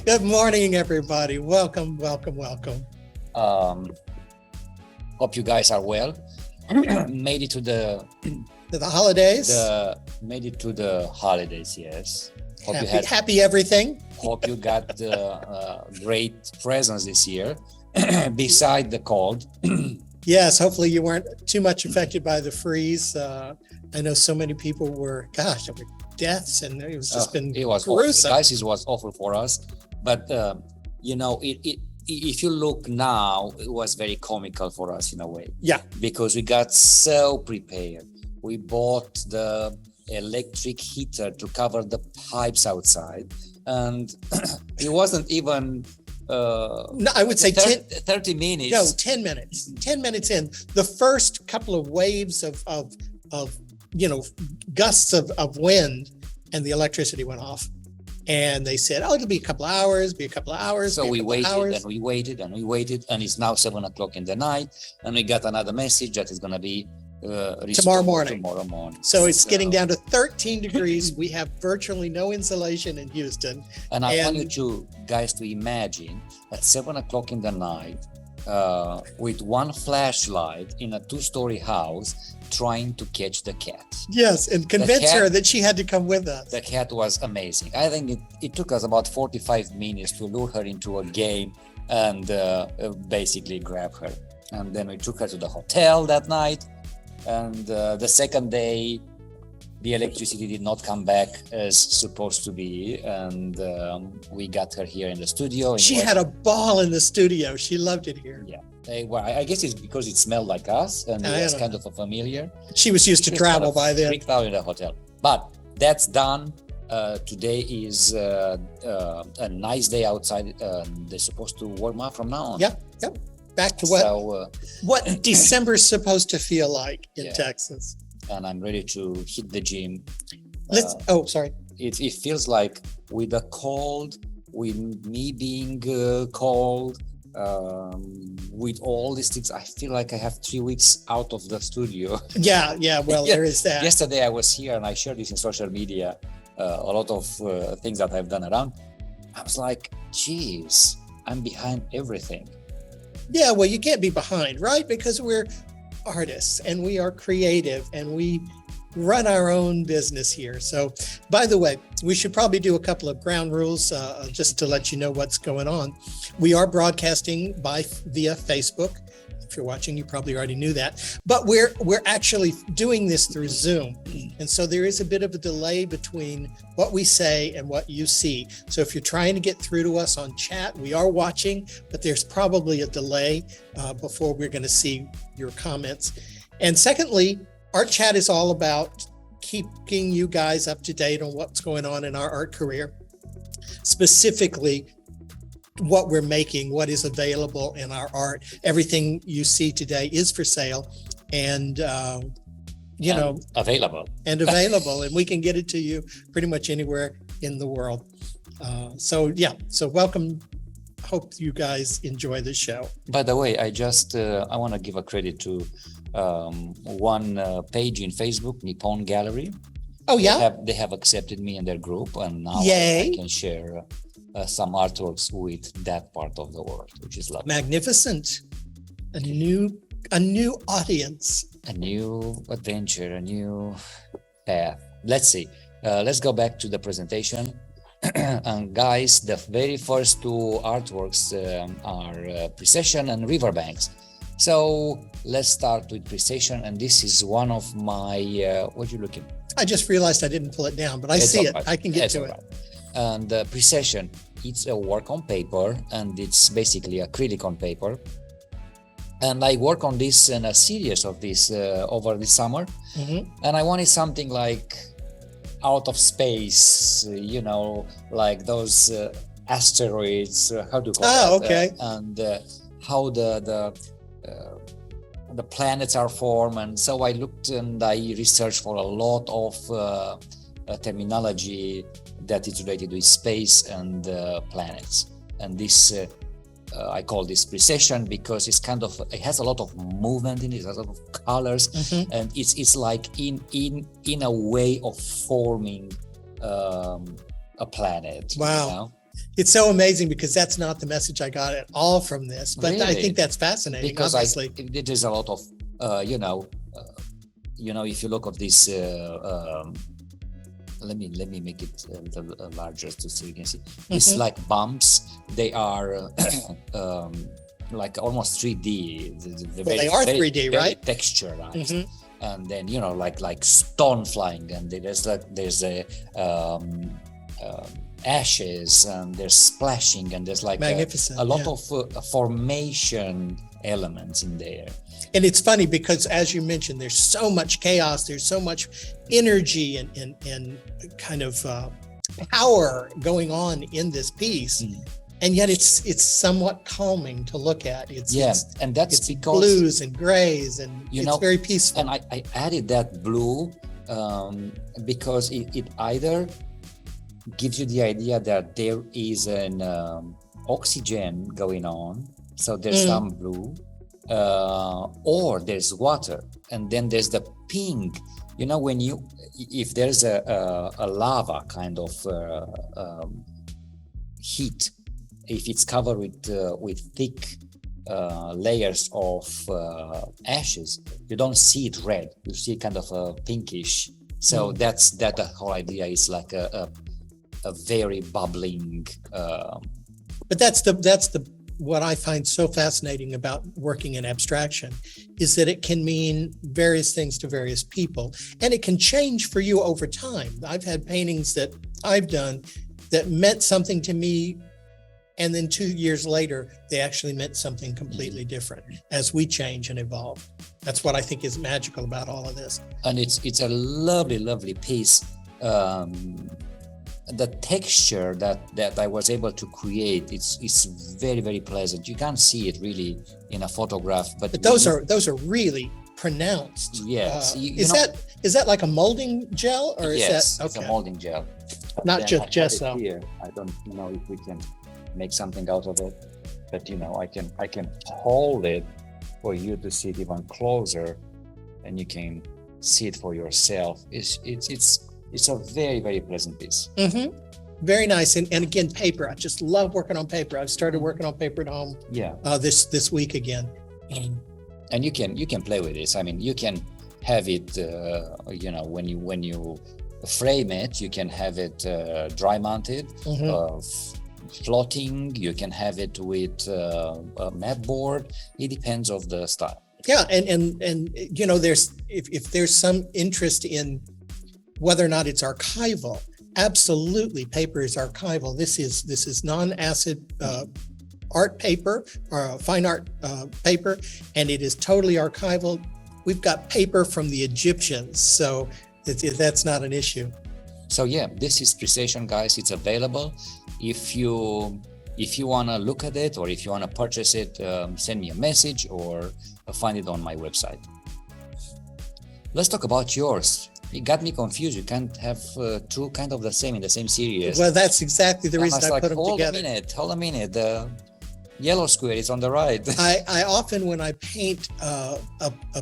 Good morning, everybody. Welcome. Um, Hope you guys are well. Made it to the holidays. Made it to the holidays. Yes. Happy everything. Hope you got great presents this year, beside the cold. Yes. Hopefully you weren't too much affected by the freeze. I know so many people were. Gosh, there were deaths, and it was just been. It was gruesome. awful. Guys, it was awful for us. But if you look now, it was very comical for us in a way. Yeah. Because we got so prepared. We bought the electric heater to cover the pipes outside, and it wasn't even No, I would say 30 minutes. No, 10 minutes. 10 minutes in, the first couple of waves of gusts of wind, and the electricity went off. And they said, "Oh, it'll be a couple of hours, So we waited, and it's now 7:00 in the night, and we got another message that is going to be tomorrow morning. So it's getting down to 13 degrees. We have virtually no insulation in Houston. And I want you guys to imagine at 7:00 in the night, with one flashlight in a 2-story house, trying to catch the cat. Yes, and convince her that she had to come with us. The cat was amazing. I think it took us about 45 minutes to lure her into a game and basically grab her. And then we took her to the hotel that night. And the second day, the electricity did not come back as supposed to be. And we got her here in the studio. She had a ball in the studio. She loved it here. Yeah. Well, I guess it's because it smelled like us, and it was kind of a familiar. She was used to travel by then. Freaked out in the hotel. But that's done. Today is a nice day outside. They're supposed to warm up from now on. Yep. Back to what December's supposed to feel like in Texas. And I'm ready to hit the gym. Sorry. It feels like with the cold, with me being cold, with all these things, I feel like I have 3 weeks out of the studio. Yeah. Well, there is that. Yesterday I was here and I shared this in social media, a lot of things that I've done around. I was like, geez, I'm behind everything. Yeah, well, you can't be behind, right? Because we're artists and we are creative and we run our own business here. So, by the way, we should probably do a couple of ground rules just to let you know what's going on. We are broadcasting via Facebook. If you're watching, you probably already knew that. But we're actually doing this through Zoom. And so there is a bit of a delay between what we say and what you see. So if you're trying to get through to us on chat, we are watching, but there's probably a delay before we're going to see your comments. And secondly, our chat is all about keeping you guys up to date on what's going on in our art career, specifically what we're making, what is available in our art. Everything you see today is for sale and available. And we can get it to you pretty much anywhere in the world. So welcome. Hope you guys enjoy the show. By the way, I want to give a credit to one page in Facebook, Nippon Gallery. Oh yeah, they have accepted me in their group, and now Yay. I can share some artworks with that part of the world, which is lovely. Magnificent. A new audience, a new adventure, a new path. Let's see. Let's go back to the presentation. And guys, the very first 2 artworks are Precession and Riverbanks. So let's start with Precession, and this is one of my what are you looking? I just realized I didn't pull it down, but I see it. I can get to it. And Precession, it's a work on paper, and it's basically acrylic on paper. And I work on this in a series of this over the summer. And I wanted something like out of space, like those asteroids. How do you call that? Okay. And how the planets are formed. And so I looked and I researched for a lot of terminology that is related with space and planets. And this I call this precession because it has a lot of movement in it, a lot of colors, and it's like in a way of forming a planet. Wow. It's so amazing because that's not the message I got at all from this, but I Really? think that's fascinating. Because Obviously, it is a lot of if you look at this let me make it a little larger so you can see. It's like bumps. They are like almost 3D. They are 3D, very right? Texturized. And then like stone flying, and there's a ashes, and there's splashing, and there's like magnificent. a lot of formation elements in there. And it's funny because, as you mentioned, there's so much chaos, there's so much energy and kind of power going on in this piece, and yet it's somewhat calming to look at. And that's it's because blues and grays, and it's very peaceful. And I added that blue because it either gives you the idea that there is an oxygen going on, so there's some blue, or there's water, and then there's the pink. When if there's a lava kind of heat, if it's covered with thick layers of ashes, you don't see it red, you see kind of a pinkish. So that's the whole idea is like a very bubbling but that's the what I find so fascinating about working in abstraction is that it can mean various things to various people, and it can change for you over time. I've had paintings that I've done that meant something to me, and then 2 years later they actually meant something completely different as we change and evolve. That's what I think is magical about all of this. And it's a lovely piece. The texture that I was able to create, it's very, very pleasant. You can't see it really in a photograph, but those are really pronounced. Yes. Is that like a molding gel, or is yes, that it's a molding gel. Not Then just gesso? Here, I don't know if we can make something out of it, but I can hold it for you to see it even closer, and you can see it for yourself. It's a very, very pleasant piece. Very nice. And again, paper. I just love working on paper. I've started working on paper at home. This week again. And you can play with this. I mean, you can have it. When you frame it, you can have it dry mounted, floating. You can have it with a mat board. It depends of the style. Yeah, and there's if there's some interest in whether or not it's archival, absolutely, paper is archival. This is non-acid art paper, or fine art paper, and it is totally archival. We've got paper from the Egyptians, so that's not an issue. So yeah, this is Precision, guys. It's available. If you want to look at it, or if you want to purchase it, send me a message or find it on my website. Let's talk about yours. It got me confused. You can't have two kind of the same in the same series. Well, that's exactly the reason I put them together. Hold a minute. The yellow square is on the right. I often, when I paint a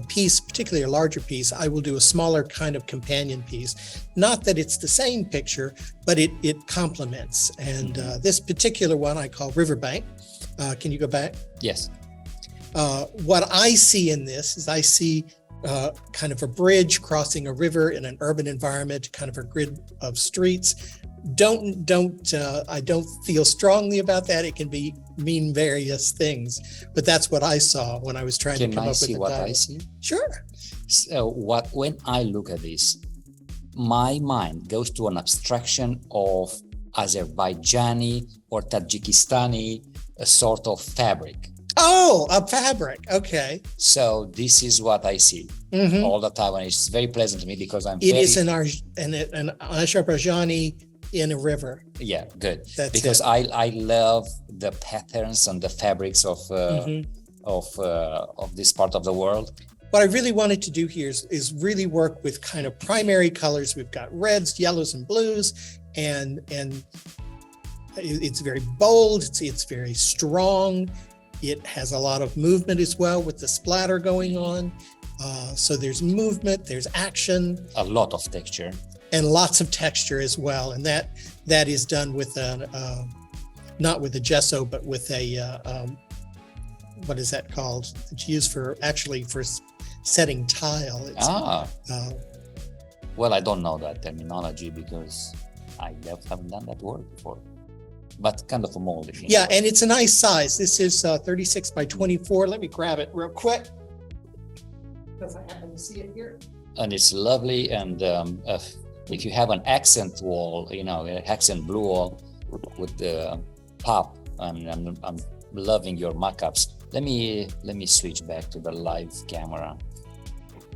piece, particularly a larger piece, I will do a smaller kind of companion piece. Not that it's the same picture, but it complements. And this particular one I call Riverbank. Can you go back? Yes. What I see in this is I see kind of a bridge crossing a river in an urban environment, kind of a grid of streets. I don't feel strongly about that. It can mean various things, but that's what I saw when I was trying to come up with the title. Can I see what I see? Sure. So when I look at this, my mind goes to an abstraction of Azerbaijani or Tajikistani, a sort of fabric. Oh, a fabric. Okay. So this is what I see all the time, and it's very pleasant to me because it is an Azerbaijani in a river. Yeah, good. Because I love the patterns and the fabrics of this part of the world. What I really wanted to do here is really work with kind of primary colors. We've got reds, yellows, and blues, and it's very bold. It's very strong. It has a lot of movement as well with the splatter going on. So there's movement, there's action. A lot of texture. And lots of texture as well. And that is done with not with a gesso, but with a, what is that called? It's used for setting tile. It's, well, I don't know that terminology because I haven't done that work before, but kind of a mold. Yeah, and it's a nice size. This is 36 by 24. Let me grab it real quick because I happen to see it here. And it's lovely. And if you have an accent wall, an accent blue wall with the pop, I'm loving your mock-ups. Let me switch back to the live camera.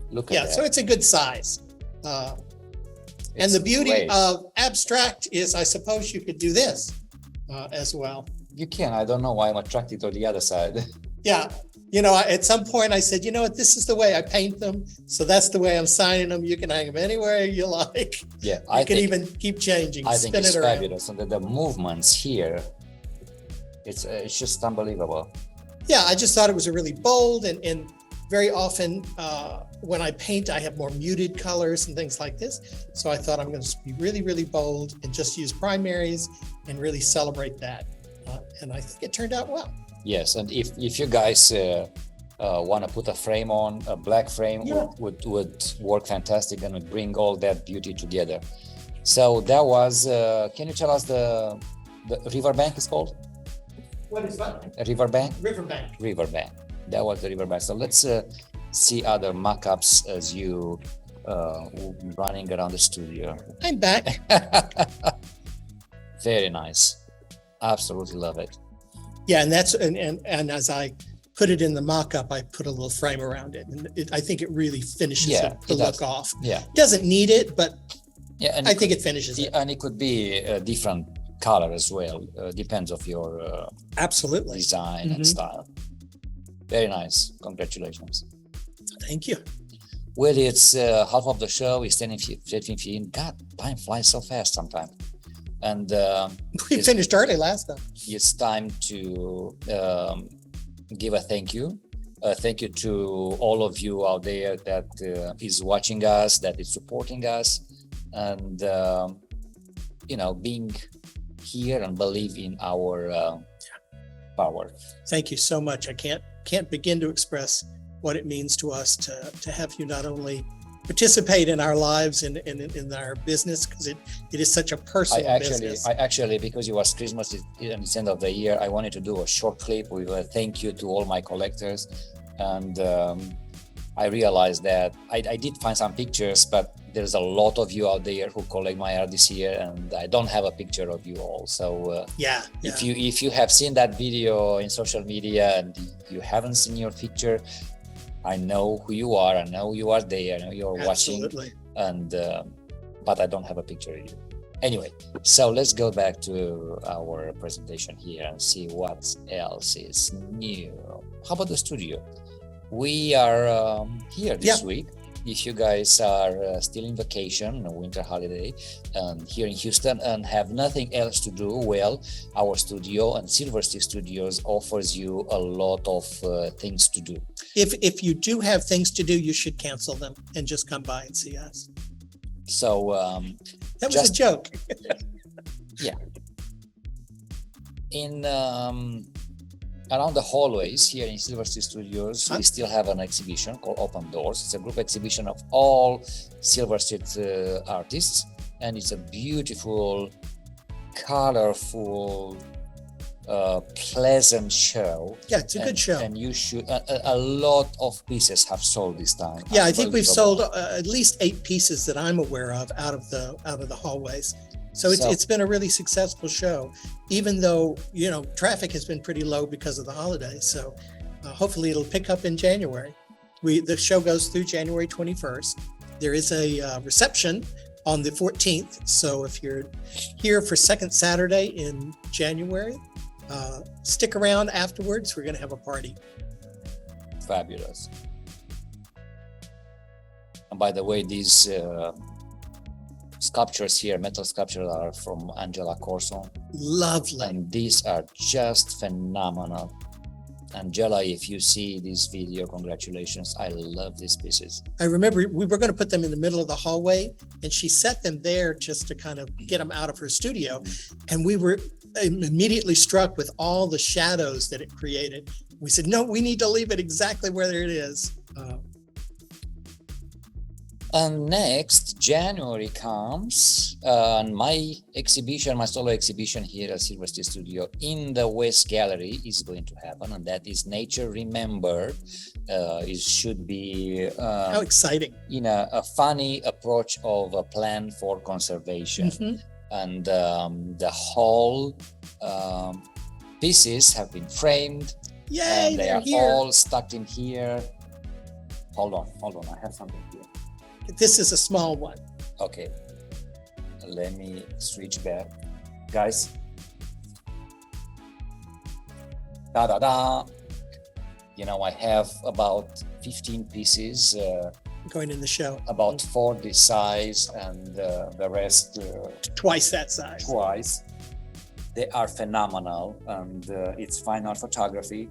Look at that. So it's a good size. And the beauty of abstract is, I suppose you could do this as well. You can. I don't know why I'm attracted to the other side. Yeah. At some point I said, what, this is the way I paint them. So that's the way I'm signing them. You can hang them anywhere you like. Yeah. I can even keep changing. I think it's fabulous. And the movements here, it's just unbelievable. Yeah. I just thought it was a really bold and very often when I paint, I have more muted colors and things like this. So I thought I'm going to be really, really bold and just use primaries and really celebrate that. And I think it turned out well. Yes, and if you guys want to put a frame on, a black frame would work fantastic and would bring all that beauty together. So that was, can you tell us the riverbank is called? What is that? A riverbank? Riverbank. Riverbank. That was the riverbank. So let's see other mock-ups as you running around the studio. I'm back. Very nice. Absolutely love it. Yeah, and that's and as I put it in the mock-up, I put a little frame around it, and I think it really finishes the look off. Yeah, doesn't need it, but and I think it finishes it. And it could be a different color as well. Depends of your absolutely design and style. Very nice. Congratulations. Thank you. Well, it's half of the show is 10:15. God, time flies so fast sometimes. And we finished early last time. It's time to give a thank you. Thank you to all of you out there that is watching us, that is supporting us, and being here and believe in our power. Thank you so much. I can't begin to express what it means to us to have you not only participate in our lives and in our business, because it is such a personal business. I actually, because it was Christmas and it's end of the year, I wanted to do a short clip with a thank you to all my collectors. And I realized that I did find some pictures, but there's a lot of you out there who collect my art this year, and I don't have a picture of you all. So if you have seen that video in social media and you haven't seen your picture, I know who you are. I know you are there. I know you're watching, and but I don't have a picture of you. Anyway, so let's go back to our presentation here and see what else is new. How about the studio? We are here this week. If you guys are still in vacation, a winter holiday, and here in Houston and have nothing else to do, well, our studio and Silver Stick Studios offers you a lot of things to do. If you do have things to do, you should cancel them and just come by and see us. So that was a joke. Yeah. In around the hallways here in Silver Stick Studios, we still have an exhibition called Open Doors. It's a group exhibition of all Silver Stick artists, and it's a beautiful, colorful, pleasant show. Yeah, it's a good show. And you should. A lot of pieces have sold this time. Yeah, I think we've sold at least 8 pieces that I'm aware of out of the hallways. So it's been a really successful show, even though, traffic has been pretty low because of the holidays. So hopefully it'll pick up in January. The show goes through January 21st. There is a reception on the 14th. So if you're here for second Saturday in January, stick around afterwards. We're going to have a party. Fabulous. And by the way, these sculptures here, metal sculptures, are from Angela Corson. Lovely. And these are just phenomenal. Angela, if you see this video, congratulations. I love these pieces. I remember we were going to put them in the middle of the hallway, and she set them there just to kind of get them out of her studio. And we were immediately struck with all the shadows that it created. We said, no, we need to leave it exactly where it is. And next, January comes, and my solo exhibition here at Silver Steel Studio in the West Gallery is going to happen, and that is Nature Remembered. It should be How exciting. A funny approach of a plan for conservation. And the whole pieces have been framed. Yay, and they they're are here. all stuck in here. Hold on, I have something here. This is a small one. Okay, let me switch back. Guys, da-da-da. I have about 15 pieces. Going in the show. About 4 this size, and the rest Twice that size. twice. They are phenomenal, and it's fine art photography.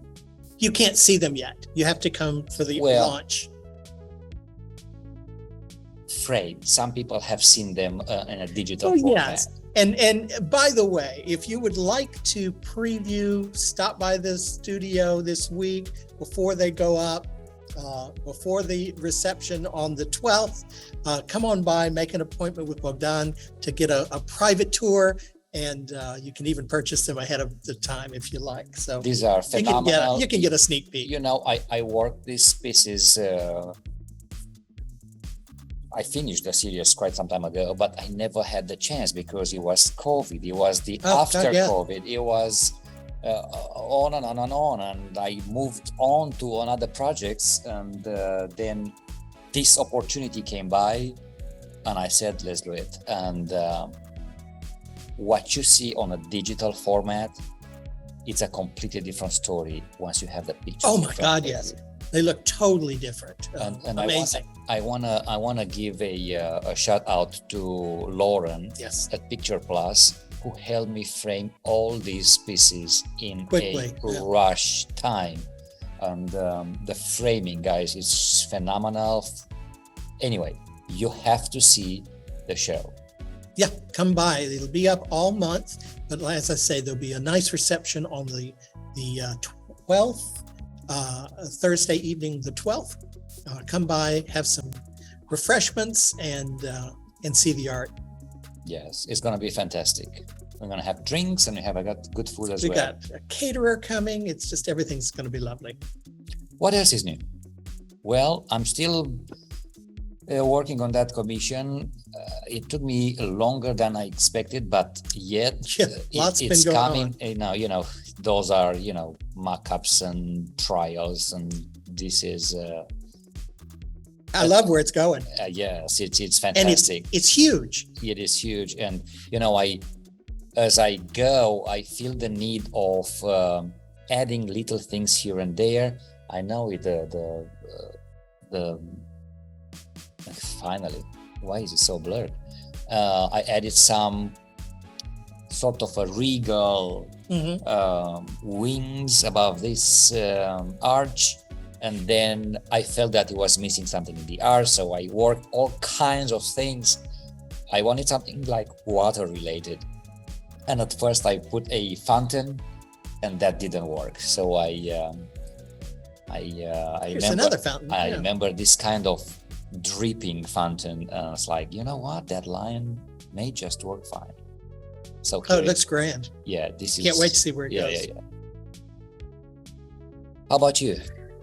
You can't see them yet. You have to come for the launch. Frame. Some people have seen them in a digital Oh, format. yes. And by the way, if you would like to preview, stop by the studio this week before they go up, before the reception on the 12th, come on by, make an appointment with Bogdan to get a private tour, and you can even purchase them ahead of the time if you like. So These are phenomenal. you can get a sneak peek. I worked these pieces. I finished the series quite some time ago, but I never had the chance because it was COVID. It was the after COVID. It was on and on and on, and I moved on to another projects, and then this opportunity came by, and I said, let's do it. And what you see on a digital format, it's a completely different story once you have the picture. Oh my God, yes. They look totally different. And amazing. I wanna give a shout out to Lauren at Picture Plus, who helped me frame all these pieces in Quickly, a rush time. And the framing, guys, is phenomenal. Anyway, you have to see the show. Yeah, come by. It'll be up all month, but as I say, there'll be a nice reception on the 12th, Thursday evening, the 12th. Come by, have some refreshments, and see the art. Yes, it's going to be fantastic. We're going to have drinks, and we have got good food as well. We got a caterer coming. It's just everything's going to be lovely. What else is new? Well, I'm still working on that commission. It took me longer than I expected, but yet lots it's been going coming. Now, those are mock-ups and trials, and this is. I love where it's going. Yes, it's fantastic. And it's huge. It is huge, and as I go, I feel the need of adding little things here and there. I know it. Finally, why is it so blurred? I added some sort of a regal wings above this arch, and then I felt that it was missing something in the arch, so I worked all kinds of things. I wanted something like water related, and at first I put a fountain, and that didn't work. So I Here's another fountain. I remember this kind of dripping fountain. I was like, you know what? That line may just work fine. So it looks grand. Yeah, this is. Can't wait to see where it goes. Yeah. How about you?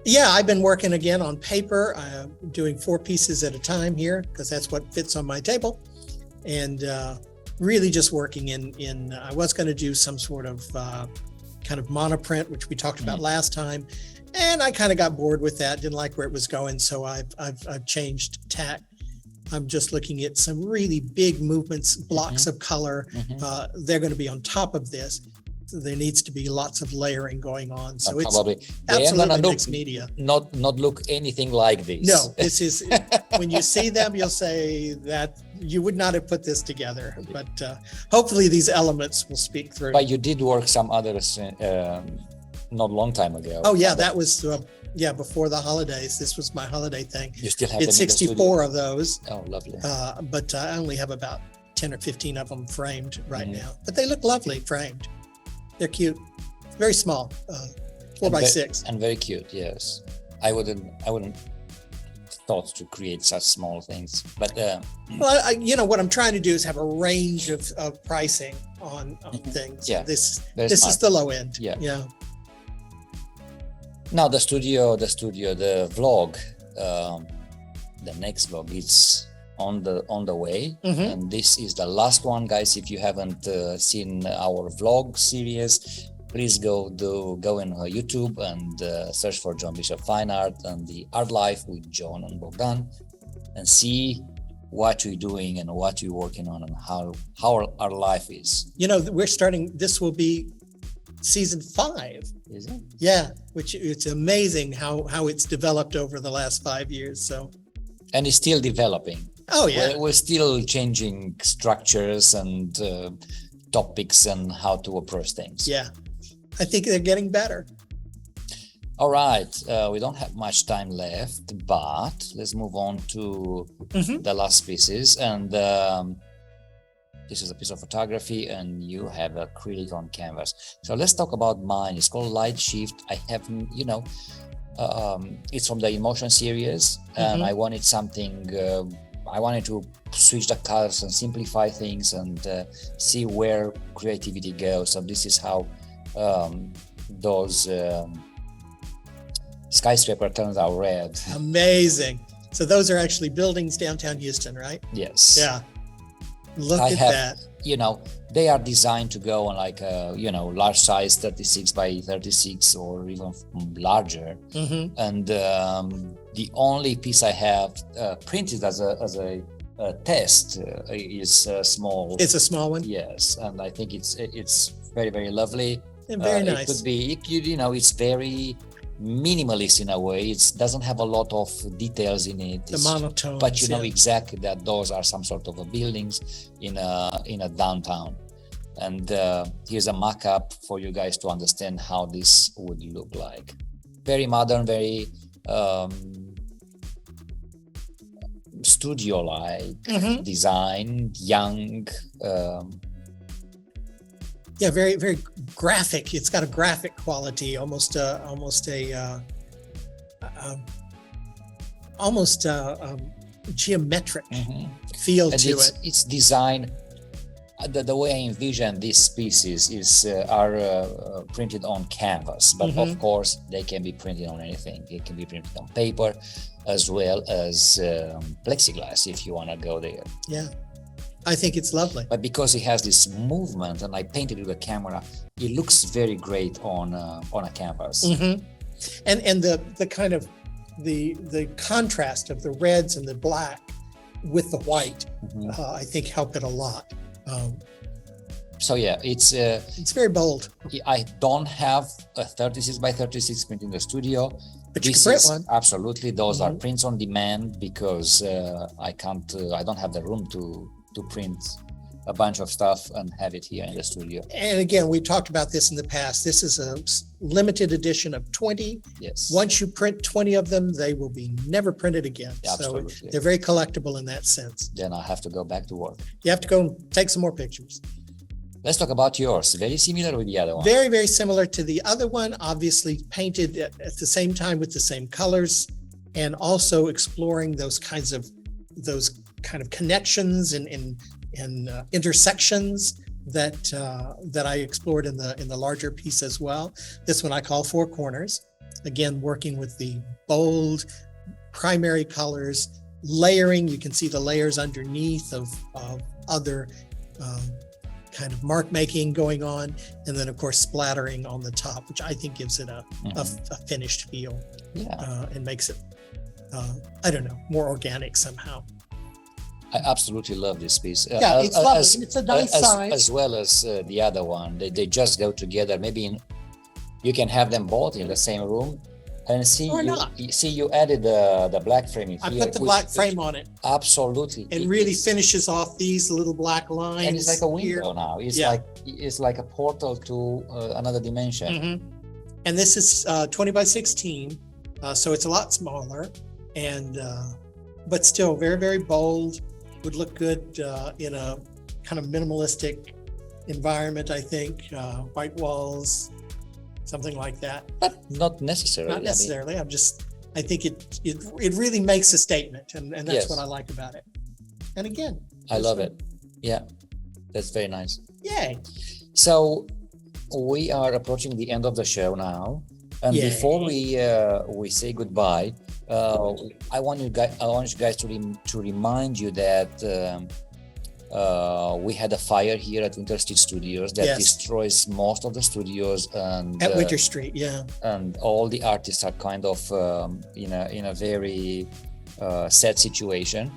Yeah, I've been working again on paper. I'm doing 4 pieces at a time here because that's what fits on my table, and really just working in. I was going to do some sort of kind of monoprint, which we talked about last time. And I kind of got bored with that, didn't like where it was going, so I've changed tack. I'm just looking at some really big movements, blocks of color. They're going to be on top of this. So there needs to be lots of layering going on. So it's absolutely mixed media. Not look anything like this. No, this is when you see them, you'll say that you would not have put this together. But hopefully these elements will speak through. But you did work some others. Not long time ago. Oh yeah, that was before the holidays. This was my holiday thing. You still have it's 64 of those. Oh, lovely. But I only have about 10 or 15 of them framed right now. But they look lovely framed. They're cute. Very small, 4x6. And very cute. Yes, I wouldn't thought to create such small things, but Well, what I'm trying to do is have a range of pricing on things. Yeah, This very is smart. the low end. Yeah. Yeah. Now the vlog, the next vlog is on the way, Mhm. and this is the last one, guys. If you haven't seen our vlog series, please go in YouTube and search for John Bishop Fine Art and the Art Life with John and Bogdan, and see what we're doing and what we're working on and how our life is. We're starting. This will be season 5. Is it? Yeah, which it's amazing how it's developed over the last 5 years. So, And it's still developing. oh yeah, We're still changing structures and topics and how to approach things. yeah. I think they're getting better. All right, we don't have much time left, but let's move on to Mhm. the last pieces. And this is a piece of photography, and you have acrylic on canvas. So let's talk about mine. It's called Light Shift. I have, it's from the Emotion series, and Mhm. I wanted something. I wanted to switch the colors and simplify things and see where creativity goes. So this is how those skyscraper turns out red. Amazing. So those are actually buildings downtown Houston, right? Yes. Yeah. Look I at have- that. They are designed to go on like large size 36 by 36 or even larger. Hmm. And the only piece I have printed as a test is small. It's a small one. Yes, and I think it's very, very lovely. And very It nice. could be, it's very minimalist in a way. It doesn't have a lot of details in it. The It's- monotone. but you know exactly that those are some sort of buildings in a downtown. And here's a mock-up for you guys to understand how this would look like. Very modern, very studio-like Mhm. design, young. Yeah, very, very graphic. It's got a graphic quality, almost geometric feel And to it's, it. it's designed. The way I envision these pieces are printed on canvas, but Mhm. of course they can be printed on anything. It can be printed on paper as well as plexiglass if you want to go there. Yeah, I think it's lovely. But because it has this movement, and I painted it with a camera, it looks very great on a canvas. Hmm. And the kind of the contrast of the reds and the black with the white, Mhm. I think help it a lot. So yeah, It's very bold, I don't have a 36 by 36 print in the studio. but you This can print is one. absolutely, those are Mhm. prints on demand because I can't, I don't have the room to print a bunch of stuff and have it here in the studio. And again, we talked about this in the past. This is a limited edition of 20. Yes. Once you print 20 of them, they will be never printed again. So Absolutely. they're very collectible in that sense. Then I have to go back to work. You have to go and take some more pictures. Let's talk about yours. Very similar with the other one. Very, very similar to the other one, obviously painted at the same time with the same colors, and also exploring those kind of connections and intersections that I explored in the larger piece as well. This one I call Four Corners. Again, working with the bold primary colors, layering. You can see the layers underneath of other kind of mark making going on, and then of course splattering on the top, which I think gives it a finished feel and makes it I don't know, more organic somehow. I absolutely love this piece. Yeah, it's lovely. It's a nice size. As well as the other one. They just go together. Maybe you can have them both in the same room. And see, Or not. You added the black frame in I here. put the black frame on it. Absolutely. And It really is- finishes off these little black lines. And it's like a window here. now. Yeah. It's like a portal to another dimension. Mhm. And this is 20 by 16, so it's a lot smaller, and but still very, very bold. Would look good in a kind of minimalistic environment, I think, white walls, something like that. But not necessarily. Not necessarily. I think it really makes a statement, and that's Yes. what I like about it. And again, I love it. Yeah, that's very nice. yay. So we are approaching the end of the show now, and Yay. before we say goodbye, I want you guys to remind you that we had a fire here at Winter Street Studios that Yes. destroys most of the studios, and At Winter Street, yeah. and all the artists are kind of in a very sad situation.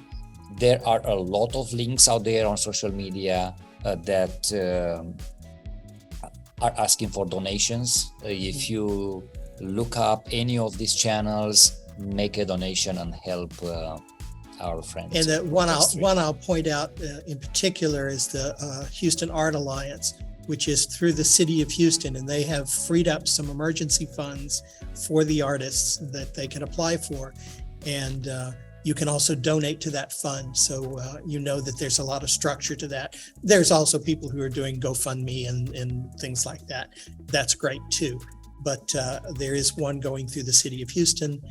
There are a lot of links out there on social media that are asking for donations. If you look up any of these channels, make a donation and help our friends. And the one Street. I'll point out in particular is the Houston Art Alliance, which is through the city of Houston, and they have freed up some emergency funds for the artists that they can apply for. And you can also donate to that fund. So you know that there's a lot of structure to that. There's also people who are doing GoFundMe and things like that. That's great too. But there is one going through the city of Houston,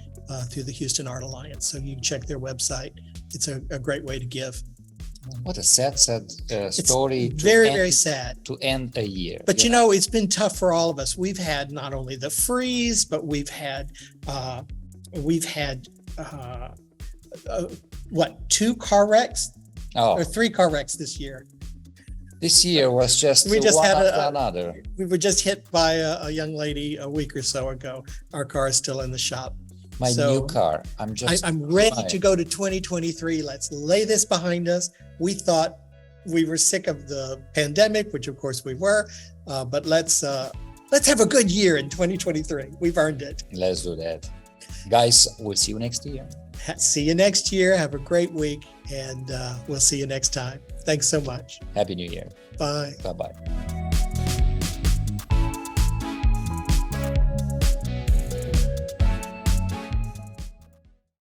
through the Houston Art Alliance. So you can check their website. It's a great way to give. What a sad story. It's very sad. To end a year. But you know, it's been tough for all of us. We've had not only the freeze, but we've had 2 car wrecks or 3 car wrecks this year. This year was just We just one had after another. We were just hit by a young lady a week or so ago. Our car is still in the shop. My new car. I'm ready to go to 2023. Let's lay this behind us. We thought we were sick of the pandemic, which of course we were, but let's have a good year in 2023. We've earned it. Let's do that. Guys, we'll see you next year. See you next year. Have a great week, and we'll see you next time. Thanks so much. Happy New Year. Bye. Bye-bye.